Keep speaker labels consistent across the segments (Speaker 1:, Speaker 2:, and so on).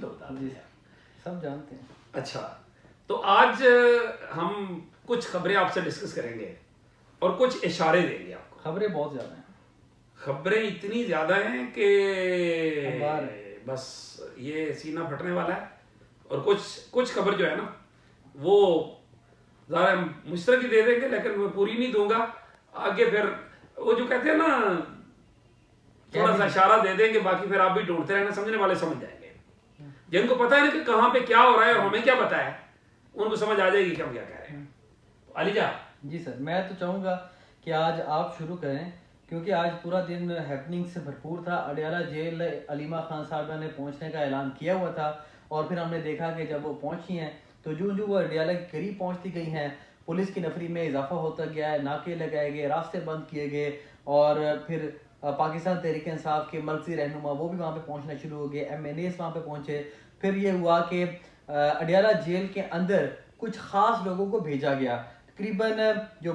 Speaker 1: तो बता
Speaker 2: जी सब जानते हैं।
Speaker 1: अच्छा, तो आज हम कुछ खबरें आपसे डिस्कस करेंगे और कुछ इशारे देंगे आपको।
Speaker 2: खबरें बहुत ज्यादा हैं,
Speaker 1: खबरें इतनी ज्यादा हैं कि बस ये सीना फटने वाला है। और कुछ खबर जो है ना वो ज़रा मुश्तरक ही दे देंगे, लेकिन मैं पूरी नहीं दूंगा। आगे फिर वो जो कहते हैं ना थोड़ा सा इशारा दे देंगे, बाकी फिर आप भी ढूंढते रहना, समझने वाले समझ जाएंगे। जिनको पता है ना कि कहाँ पे क्या हो रहा है और हमें क्या पता है, उनको समझ आ जाएगी कि हम क्या कह रहे हैं। तो अलीजा
Speaker 2: जी सर, मैं तो चाहूँगा कि आज आप शुरू करें, क्योंकि आज पूरा दिन हैपनिंग से भरपूर था। अडियाला जेल अलीमा खान साहबा ने पहुंचने का ऐलान किया हुआ था, और फिर हमने देखा कि जब वो पहुंची हैं तो जो वो अडियाला के करीब पहुंचती गई हैं, पुलिस की नफरी में इजाफा होता गया है, नाके लगाए गए, रास्ते बंद किए गए, और फिर पाकिस्तान तहरीक इंसाफ के मरकजी रहनुमा वो भी वहाँ पे पहुँचना शुरू हो गए, MNAs वहाँ पे पहुँचे। फिर ये हुआ कि अडियाला जेल के अंदर कुछ ख़ास लोगों को भेजा गया। तकरीबन जो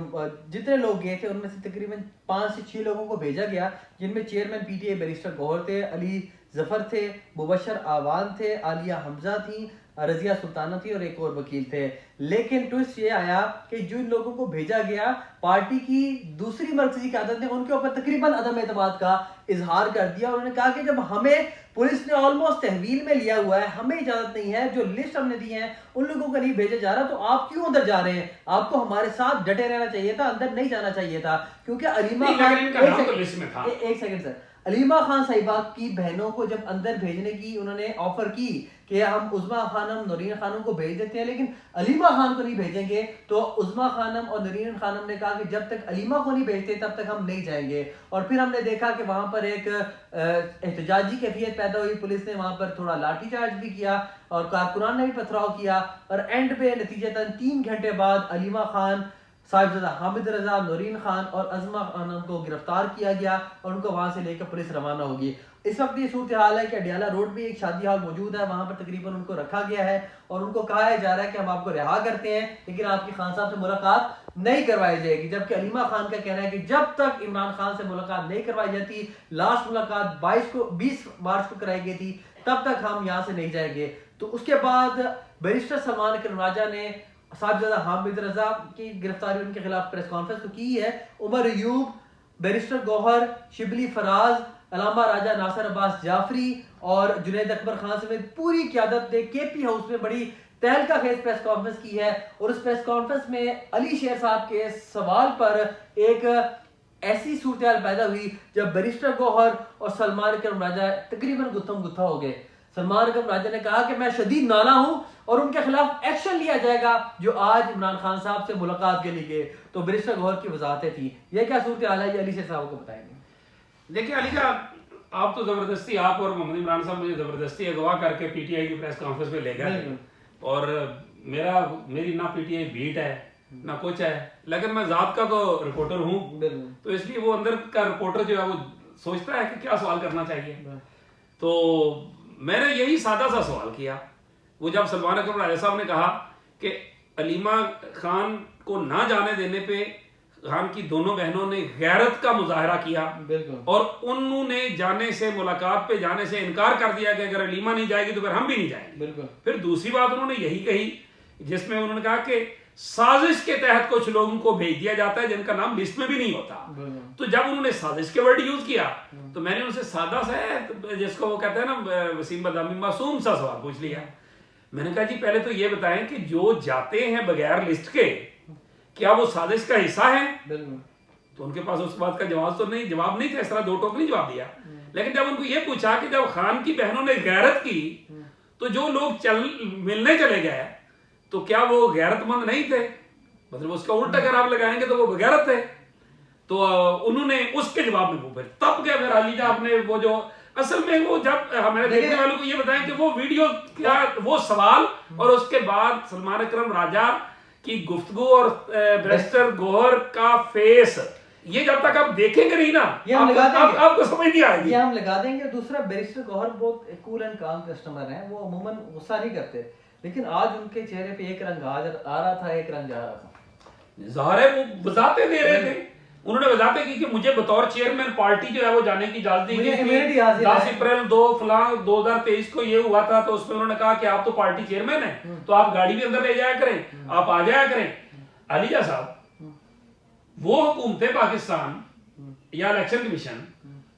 Speaker 2: जितने लोग गए थे उनमें से तकरीबन 5 से 6 लोगों को भेजा गया, जिनमें चेयरमैन PTA बैरिस्टर गौहर थे, अली जफर थे, मुबशर आवान थे, आलिया हमजा थी, रजिया सुल्ताना थी और एक और वकील थे। लेकिन ट्विस्ट ये आया कि जिन लोगों को भेजा गया, पार्टी की दूसरी मरकजी क़यादत ने उनके ऊपर तकरीबन अदम एतमाद का इजहार कर दिया। उन्होंने कहा कि जब हमें पुलिस ने ऑलमोस्ट तहवील में लिया हुआ है, हमें इजाजत नहीं है, जो लिस्ट हमने दी है उन लोगों को नहीं भेजा जा रहा, तो आप क्यों अंदर जा रहे हैं? आपको हमारे साथ डटे रहना चाहिए था, अंदर नहीं जाना चाहिए था। क्योंकि अलीमा खान एक सेकंड सर, अलीमा खान साहिबा की बहनों को जब अंदर भेजने की उन्होंने ऑफर की कि हम उज़मा खानम नूरीन खानम को भेज देते हैं, लेकिन अलीमा खान को नहीं भेजेंगे, तो उज़मा खानम और नूरीन खानम ने कहा कि जब तक अलीमा को नहीं भेजते तब तक हम नहीं जाएंगे। और फिर हमने देखा कि वहां पर एक एहतजाजी कैफियत पैदा हुई, पुलिस ने वहां पर थोड़ा लाठीचार्ज भी किया और कारकुनान ने भी पथराव किया, और एंड पे नतीजतन 3 घंटे बाद अलीमा खान, साहिबजादा हामिद रजा, नूरीन खान और अज़मा खानम को गिरफ्तार किया गया और उनको वहां से लेकर पुलिस रवाना होगी। इस वक्त ये सूरत हाल है कि अडियाला रोड पे एक शादी हाल मौजूद है, वहां पर तकरीबन उनको रखा गया है और उनको कहा जा रहा है कि हम आपको रिहा करते हैं, लेकिन आपकी खान साहब से मुलाकात नहीं करवाई जाएगी। जबकि अलीमा खान का कहना है कि जब तक इमरान खान से मुलाकात नहीं करवाई जाती, लास्ट मुलाकात 20 मार्च को कराई गई थी, तब तक हम यहाँ से नहीं जाएंगे। तो उसके बाद बैरिस्टर सलमान अकरम राजा ने साहिबजादा हामिद रजा की गिरफ्तारी उनके खिलाफ प्रेस कॉन्फ्रेंस तो की है। उमर अयूब, बैरिस्टर गौहर, शिबली फराज, अलामा राजा नासिर अब्बास जाफरी और जुनैद अकबर खान समेत पूरी क़यादत ने KP हाउस में बड़ी तहलका खेज प्रेस कॉन्फ्रेंस की है। और उस प्रेस कॉन्फ्रेंस में अली शेर साहब के सवाल पर एक ऐसी सूरत पैदा हुई जब बैरिस्टर गौहर और सलमान अकरम राजा तकरीबन गुत्थम गुत्था हो गए। सलमान अकरम राजा ने कहा कि मैं शदीद नाला हूं और उनके खिलाफ एक्शन लिया जाएगा जो आज इमरान खान साहब से मुलाकात के लिए गए। तो बैरिस्टर गौहर की वजाहतें थी। यह क्या सूरत हाल है, ये अली शेर साहब को बताएंगे।
Speaker 1: देखिए अली का, आप तो जबरदस्ती, आप और मोहम्मद इमरान साहब मुझे जबरदस्ती अगवा करके PTI की प्रेस कॉन्फ्रेंस में ले गए, और मेरी ना PTI बीट है ना कुछ है, लेकिन मैं जात का तो रिपोर्टर हूँ, तो इसलिए वो अंदर का रिपोर्टर जो है वो सोचता है कि क्या सवाल करना चाहिए। तो मैंने यही सादा सा सवाल किया। वो जब सलमान अकरम राजा साहब ने कहा कि अलीमा खान को ना जाने देने पे खान की दोनों बहनों ने गैरत का मुजाहरा किया और उन्होंने जाने से, मुलाकात पे जाने से इनकार कर दिया कि अगर अलीमा नहीं जाएगी तो फिर हम भी नहीं जाएंगे। फिर दूसरी बात उन्होंने यही कही जिसमें उन्होंने कहा कि साजिश के तहत कुछ लोगों को भेज दिया जाता है जिनका नाम लिस्ट में भी नहीं होता। तो जब उन्होंने साजिश के वर्ड यूज किया तो मैंने उनसे सादा सा, जिसको वो कहते हैं ना वसीम बदामी, मासूम सा सवाल पूछ लिया। मैंने कहा जी पहले तो ये बताएं कि जो जाते हैं बगैर लिस्ट के, क्या वो साजिश का हिस्सा है? तो उनके पास उस बात का जवाब नहीं था, इस तरह दो टोक नहीं जवाब दिया। लेकिन जब उनको ये पूछा कि जब खान की बहनों ने गैरत की तो जो लोग मिलने चले गए तो क्या वो गैरतमंद नहीं थे? मतलब उसका उल्टा अगर आप लगाएंगे तो वो बगैरत थे। तो उन्होंने उसके जवाब में वो फिर तब क्या फिर अलीजा आपने वो जो असल में वो जब हमारे देखने वालों को ये बताएं कि वो वीडियो क्या, वो सवाल और उसके बाद सलमान अकरम राजा की गुफ्तगू और बैरिस्टर गौहर का फेस, ये जब तक आप देखेंगे नहीं ना आपको समझ नहीं आएगी।
Speaker 2: ये हम लगा देंगे। दूसरा, बैरिस्टर गौहर बहुत कूल एंड काम कस्टमर हैं, वो अमूमन गुस्सा नहीं करते, लेकिन आज उनके चेहरे पे एक रंग आ रहा था, एक रंग जा रहा था।
Speaker 1: ज़ाहिर है वो वजाहतें दे रहे थे, उन्होंने वजाहत की कि मुझे बतौर चेयरमैन पार्टी जो है वो जाने की इजाजत दी
Speaker 2: मुझे
Speaker 1: गई
Speaker 2: immunity
Speaker 1: थी।
Speaker 2: हासिल
Speaker 1: 10
Speaker 2: है।
Speaker 1: अप्रैल 2023 को ये हुआ था, तो उसमें उन्होंने कहा कि आप तो पार्टी चेयरमैन हैं, तो आप गाड़ी भी अंदर ले जाया करें, आप आ जाया करें। अलीजा साहब, वो हुकूमत पाकिस्तान या इलेक्शन कमीशन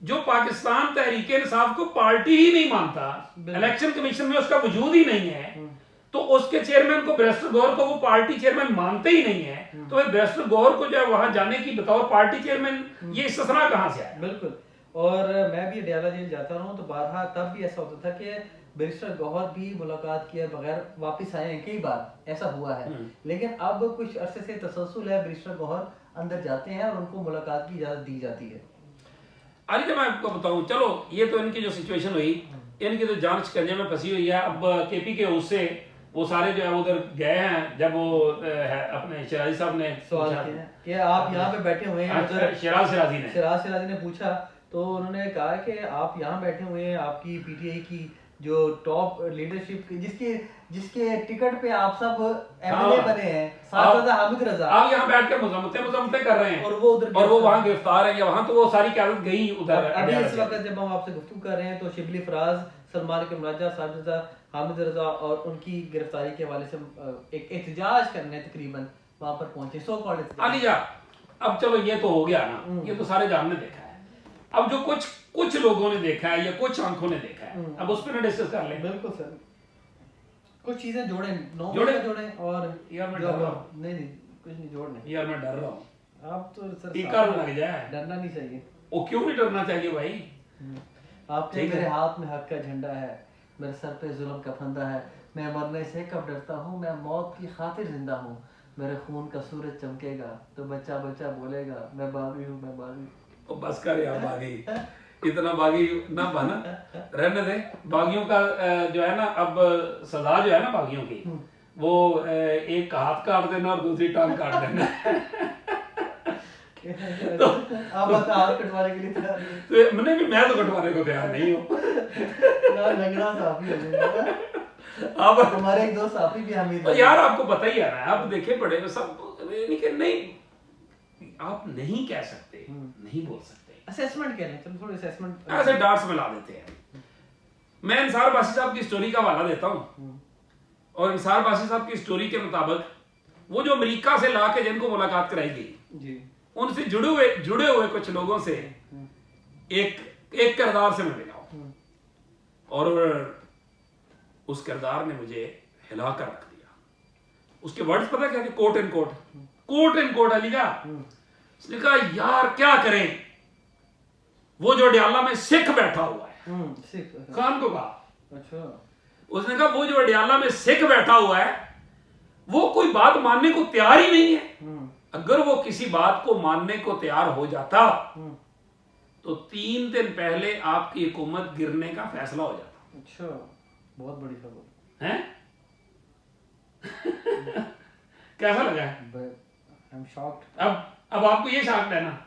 Speaker 1: जो पाकिस्तान तहरीक इंसाफ को पार्टी ही नहीं मानता, इलेक्शन कमीशन में उसका वजूद ही नहीं है, तो उसके चेयरमैन को बैरिस्टर गौहर को वो पार्टी चेयरमैन मानते ही नहीं है, तो फिर बैरिस्टर गौहर को जो है वहां जाने की बतौर पार्टी चेयरमैन, ये इस्तिस्ना कहां से आया?
Speaker 2: बिल्कुल। और मैं भी अडयाला जेल जाता रहा हूँ, तो बारहा तब भी ऐसा होता था कि बैरिस्टर गौहर भी मुलाकात किए बगैर वापस आए हैं, कई बार ऐसा हुआ है। लेकिन अब कुछ अरसे से तसलसल है, बैरिस्टर गौहर अंदर जाते हैं और उनको मुलाकात की इजाजत दी जाती है।
Speaker 1: अरे जब मैं आपको बताऊं, चलो ये तो इनकी जो सिचुएशन हुई, इनकी तो जान शिकंजे में फंसी हुई है। अब केपी के उससे वो सारे जो है उधर गए हैं, जब वो अपने शराजी साहब ने
Speaker 2: सवाल किया कि आप यहाँ पे बैठे हुए हैं, उधर
Speaker 1: शराज
Speaker 2: सिराजी ने पूछा, तो उन्होंने कहा कि आप यहाँ बैठे हुए हैं, आपकी पीटीआई की जो टॉप लीडरशिप जिसके टिकट पे आप सब एमएलए बने हैं, साथ हामिद रजा,
Speaker 1: आप यहाँ बैठ कर मुज़ामते कर रहे हैं,
Speaker 2: और वो उधर,
Speaker 1: और वो वहाँ गिरफ्तार है, या वहाँ तो वो सारी क़यादत गई उधर।
Speaker 2: अभी इस वक्त जब हम आपसे गुफ्तगू कर रहे हैं, तो शिबली फराज, सलमान के मुराजा, साजिद रजा, हामिद रजा और उनकी गिरफ्तारी के हवाले से एक एहतजाज करने तकरीबन वहां पर पहुंचे, सो कॉल्ड
Speaker 1: अलीजा। अब चलो ये तो हो गया ना, ये तो सारे जानने देखा है। अब जो कुछ लोगों ने देखा है या कुछ आंखों ने देखा है, अब उस पर डिस्कस कर लें।
Speaker 2: बिल्कुल सर, कुछ चीजें जोड़े और
Speaker 1: यार मैं डर रहा हूँ।
Speaker 2: नहीं कुछ नहीं जोड़ने,
Speaker 1: यार मैं डर रहा हूँ।
Speaker 2: आप तो सर
Speaker 1: टीका लग जाए,
Speaker 2: डरना नहीं चाहिए।
Speaker 1: वो क्यों नहीं डरना चाहिए भाई?
Speaker 2: आपके मेरे हाथ में हक का झंडा है, मेरे सर पे जुल्म का फंदा है, मैं मरने से कब डरता हूँ, मैं मौत की खातिर जिंदा हूँ, मेरे खून का सूरज चमकेगा तो बच्चा बच्चा बोलेगा मैं बागी हूँ, मैं बागी।
Speaker 1: तो बस कर यार, बागी इतना बागी ना बना, रहने दे। बागियों का जो है ना, अब सजा जो है ना बागियों की, वो एक हाथ काट देना और दूसरी टांग काट देना।
Speaker 2: तो आप हाथ कटवाने के लिए तैयार हैं?
Speaker 1: तो मैंने भी, मैं तो कटवाने को तैयार नहीं हूँ।
Speaker 2: लंगड़ा साफी हो जाएगा।
Speaker 1: अब
Speaker 2: हमारे एक दोस्त साफी भी हमीद है।
Speaker 1: यार आपको पता ही है ना, आप देखे पड़े सब नहीं, आप नहीं कह सकते, नहीं बोल सकते।
Speaker 2: असेसमेंट कह रहे हैं, चलो थोड़ी असेसमेंट
Speaker 1: ऐसे डार्ट्स में ला देते हैं। मैं इंसार बासी साहब की स्टोरी का हवाला देता हूँ, और इंसार बासी साहब की स्टोरी के मुताबिक वो जो अमेरिका से ला के जिनको मुलाकात कराई गई जी, उनसे जुड़े हुए कुछ लोगों से एक किरदार से मैं मिला हूं, और उस किरदार ने मुझे हिला कर रख दिया। उसके वर्ड्स पता क्या थे? कोट एंड कोट अलीजा। उसने कहा यार क्या करें, वो जो अडयाला में सिख बैठा हुआ है, खान को कहा, अच्छा, उसने कहा वो जो अडयाला में सिख बैठा हुआ है वो कोई बात मानने को तैयार ही नहीं है। अगर वो किसी बात को मानने को तैयार हो जाता तो 3 दिन पहले आपकी हुकूमत गिरने का फैसला हो जाता।
Speaker 2: अच्छा, बहुत बड़ी खबर
Speaker 1: है। कैसा लगा?
Speaker 2: I am shocked.
Speaker 1: अब आपको ये शॉक्ड है ना।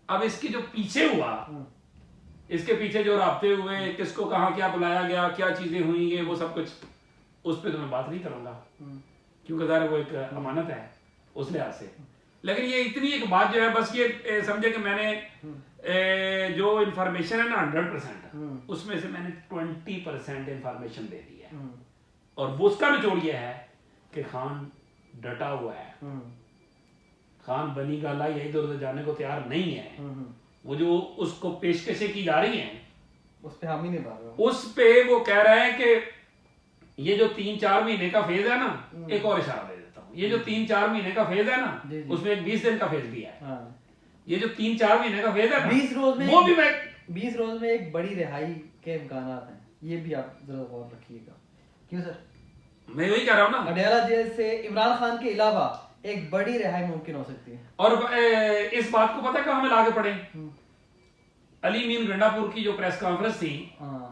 Speaker 1: अब इसके जो पीछे हुआ, इसके पीछे जो राब्ते हुए, किसको कहां क्या बुलाया गया, क्या चीजें हुई, ये वो सब कुछ, उस पर तो मैं बात नहीं करूंगा, क्योंकि ज़ाहिर वो एक अमानत है उस लिहाज से। लेकिन ये इतनी एक बात जो है, बस ये समझे कि मैंने जो इंफॉर्मेशन है ना 100%, उसमें से मैंने 20% इंफॉर्मेशन दे दी है, और वो उसका निचोड़ ये है कि खान डटा हुआ है, खान बनी गाला या इधर उधर जाने को तैयार नहीं है। वो जो उसको पेशकशें की जा रही हैं
Speaker 2: उस पे हामी नहीं पा रहा,
Speaker 1: उस पे वो कह रहा है कि ये जो 3-4 महीने का फेज है ना, एक और इशारा दे देता हूँ, ये जो 3-4 महीने का फेज है ना, उसमें एक 20 दिन का फेज भी है। ये जो 3-4 महीने का फेज है ना,
Speaker 2: 20 रोज में
Speaker 1: वो भी मैं
Speaker 2: 20 रोज में एक बड़ी रिहाई के इम्कानात हैं, ये भी आप जरा गौर रखिएगा। क्यों सर?
Speaker 1: मैं वही कह रहा हूँ ना,
Speaker 2: अडयाला जेल से इमरान खान के अलावा एक बड़ी रिहाई मुमकिन हो सकती है।
Speaker 1: और इस बात को पता कहाँ में लाके पड़े, अली मीन गंडापुर की जो प्रेस कॉन्फ्रेंस थी,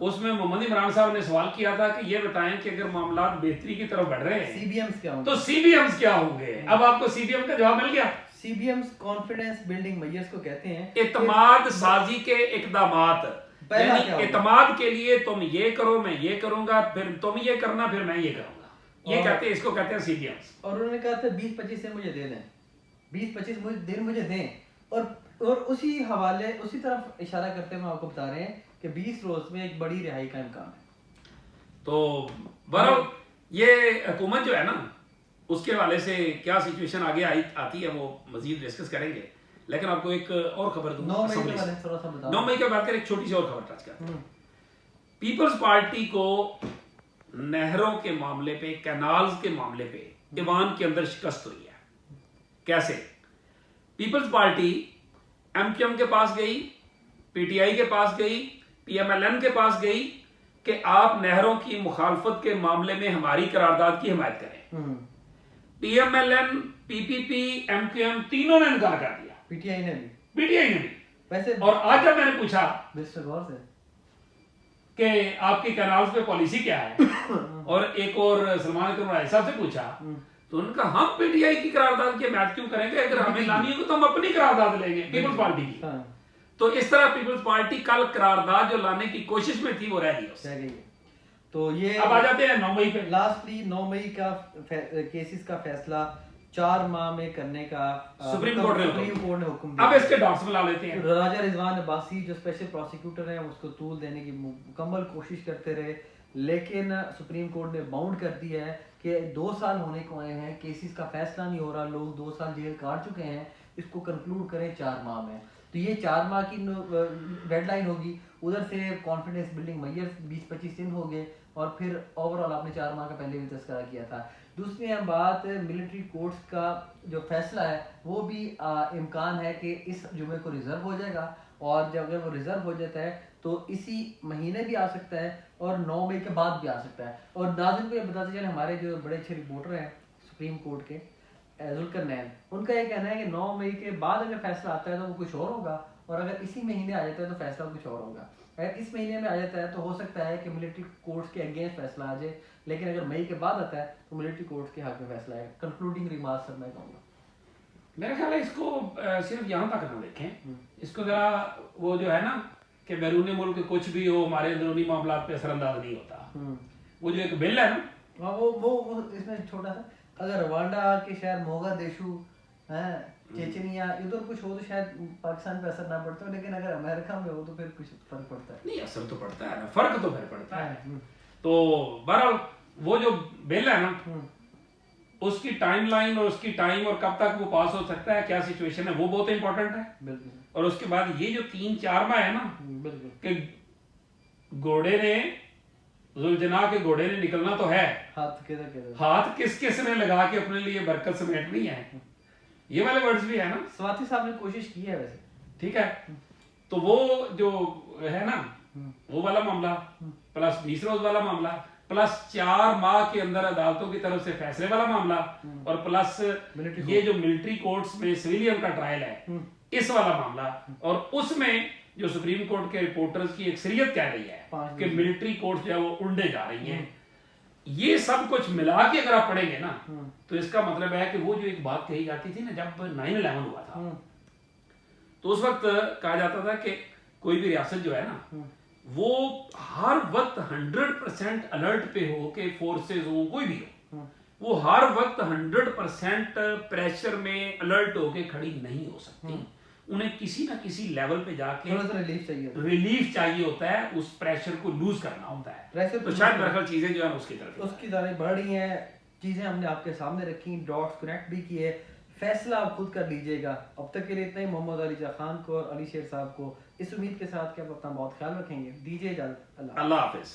Speaker 1: उसमें मोहम्मद इमरान साहब ने सवाल किया था कि ये बताएं कि अगर मामला बेहतरी की तरफ बढ़ रहे हैं,
Speaker 2: सीबीएम्स क्या होंगे,
Speaker 1: तो सीबीएम्स क्या होंगे। अब आपको सीबीएम का जवाब मिल गया।
Speaker 2: सीबीएम्स कॉन्फिडेंस बिल्डिंग मेजर्स को कहते हैं,
Speaker 1: इत्माद साजी के इकदामात, यानी इत्माद के लिए तुम ये करो, मैं ये करूंगा, फिर तुम ये करना, फिर मैं ये करूंगा, ये कहते हैं, इसको कहते हैं सीबीएम्स।
Speaker 2: और उन्होंने कहा था 20-25 दिन मुझे दे दें, 20-25 दिन मुझे दें, और और उसी हवाले उसी तरफ इशारा करते हुए आपको बता रहे हैं कि 20 रोज में एक बड़ी रिहाई का इम्कान है।
Speaker 1: तो बहरहाल ये हुकूमत जो है ना, उसके हवाले से क्या सिचुएशन आगे आती है वो मजीद डिस्कस करेंगे, लेकिन आपको एक और खबर दूं।
Speaker 2: 9 मई के बारे में थोड़ा सा बताओ।
Speaker 1: 9 मई के बाद एक छोटी सी और खबर टच करते हैं। पीपल्स पार्टी को नहरों के मामले पे, कैनाल्स के मामले पे ईवान के अंदर शिकस्त हुई है। कैसे? पीपल्स पार्टी एमक्यूएम के पास गई, पीटीआई के पास गई, पीएमएलएन के पास गई कि आप नहरों की मुखालफत के मामले में हमारी करारदाद की हिमायत करें। पीएमएलएन, पीपीपी, एमक्यूएम तीनों ने इनकार कर दिया।
Speaker 2: पीटीआई ने
Speaker 1: भी
Speaker 2: वैसे।
Speaker 1: और आज जब मैंने पूछा
Speaker 2: मिस्टर गौर से
Speaker 1: कि आपकी कैनाल्स पे पॉलिसी क्या है और एक और सलमान अकरम साहब से पूछा, तो उनका हम पीटीआई की करारदाद की हिमायत क्यों करेंगे? अगर हमें लानी होगी तो हम अपनी करारदाद लेंगे, पीपल्स पार्टी की। तो इस तरह पीपल्स पार्टी कल करारदाद जो लाने की कोशिश में थी वो रह गई।
Speaker 2: तो ये
Speaker 1: अब आ जाते हैं 9 मई पे।
Speaker 2: लास्टली 9 मई का केसेस का फैसला 4 माह में करने का
Speaker 1: सुप्रीम कोर्ट ने
Speaker 2: हुक्म दिया।
Speaker 1: अब इसके डॉट्स मिला लेते हैं।
Speaker 2: राजा रिजवान अब्बासी जो स्पेशल प्रोसिक्यूटर हैं उसको तूल देने की मुकम्मल कोशिश करते रहे, लेकिन सुप्रीम कोर्ट ने बाउंड कर दिया है कि 2 साल होने को आए हैं, केसेस का फैसला नहीं हो रहा, लोग 2 साल जेल काट चुके हैं, इसको कंक्लूड करें 4 माह में। तो ये 4 माह की डेडलाइन होगी। उधर से कॉन्फिडेंस बिल्डिंग मैयर 20-25 दिन हो गए और फिर ओवरऑल आपने 4 माह का पहले भी तस्करा किया था। दूसरी अहम बात, मिलिट्री कोर्ट्स का जो फैसला है वो भी इम्कान है कि इस जुमे को रिजर्व हो जाएगा, और जब अगर वो रिजर्व हो जाता है तो इसी महीने भी आ सकता है और 9 मई के बाद भी आ सकता है। और नाज़रीन को ये बताते चले, हमारे जो बड़े अच्छे रिपोर्टर हैं सुप्रीम कोर्ट के जुल्करनैन, उनका ये कहना है कि 9 मई के बाद अगर फैसला आता है तो वो कुछ और होगा, और अगर इसी महीने आ जाता है तो फैसला कुछ और होगा। अगर इस महीने में आ जाता है तो हो सकता है कि मिलिट्री कोर्ट्स के अगेंस्ट फैसला आ जाए, लेकिन अगर मई के बाद आता है तो मिलिट्री कोर्ट्स के हक में फैसला है। कंक्लूडिंग रिमार्क्स मैं कहूँगा,
Speaker 1: मेरा ख्याल है इसको सिर्फ यहाँ तक ना देखें, इसको जरा वो जो है ना कि बैरूनी मुल्क कुछ भी हो हमारे अंदरूनी मामला पे असरअंदाज नहीं होता। वो जो एक बिल है ना,
Speaker 2: वो इसमें छोटा सा, अगर रवांडा के शहर मोगादिशु है, चेचनिया, इधर कुछ हो तो शायद पाकिस्तान पे असर ना पड़ता हो, लेकिन अगर अमेरिका में हो तो फिर कुछ फर्क पड़ता है।
Speaker 1: नहीं, असर तो पड़ता है ना, फर्क तो फिर पड़ता है। तो बहरहाल वो जो बिल है ना, उसकी टाइमलाइन और उसकी टाइम और कब तक वो पास हो सकता है, क्या सिचुएशन है, वो बहुत इंपॉर्टेंट है।
Speaker 2: बिल्कुल।
Speaker 1: और उसके बाद ये जो 3-4 माह है ना,
Speaker 2: बिल्कुल,
Speaker 1: कि घोड़े ने जुलजना के घोड़े ने निकलना तो है, हाथ किस किस ने लगा के अपने लिए बरकत समेटनी है, ये वाले वर्ड्स भी है ना।
Speaker 2: स्वाति साहब ने कोशिश की है वैसे,
Speaker 1: ठीक है। तो वो जो है ना वो वाला मामला, प्लस 20 रोज वाला मामला, प्लस 4 माह के अंदर अदालतों की तरफ से फैसले वाला मामला, और प्लस ये जो मिलिट्री कोर्ट्स में सिविलियन का ट्रायल है इस वाला मामला, और उसमें जो सुप्रीम कोर्ट के रिपोर्टर्स की अक्सरियत कह रही है कि मिलिट्री कोर्ट्स जो है वो उल्टे जा रही हैं, ये सब कुछ मिला के अगर आप पढ़ेंगे ना तो इसका मतलब है कि वो जो एक बात कही जाती थी ना जब 9/11 हुआ था, तो उस वक्त कहा जाता था कि कोई भी रियासत जो है ना वो हर वक्त 100% अलर्ट पे हो के फोर्सेस हो, कोई भी हो, वो हर वक्त 100% प्रेशर में अलर्ट होके खड़ी नहीं हो सकती। उन्हें किसी ना किसी लेवल पे जाके रिलीफ चाहिए होता है, उस प्रेशर को लूज करना होता है। तो शायद मेरे ख्याल चीजें जो है उसकी तरफ
Speaker 2: उसकी तरफ बढ़ रही हैं, चीजें हमने आपके सामने रखी, डॉट्स कनेक्ट भी किए, फैसला आप खुद कर लीजिएगा। अब तक के लिए इतना ही। मोहम्मद अली खान को और अली शेर साहब को इस उम्मीद के साथ कि आप अपना बहुत ख्याल रखेंगे, दीजिए इजाजत।
Speaker 1: अल्लाह हाफिज।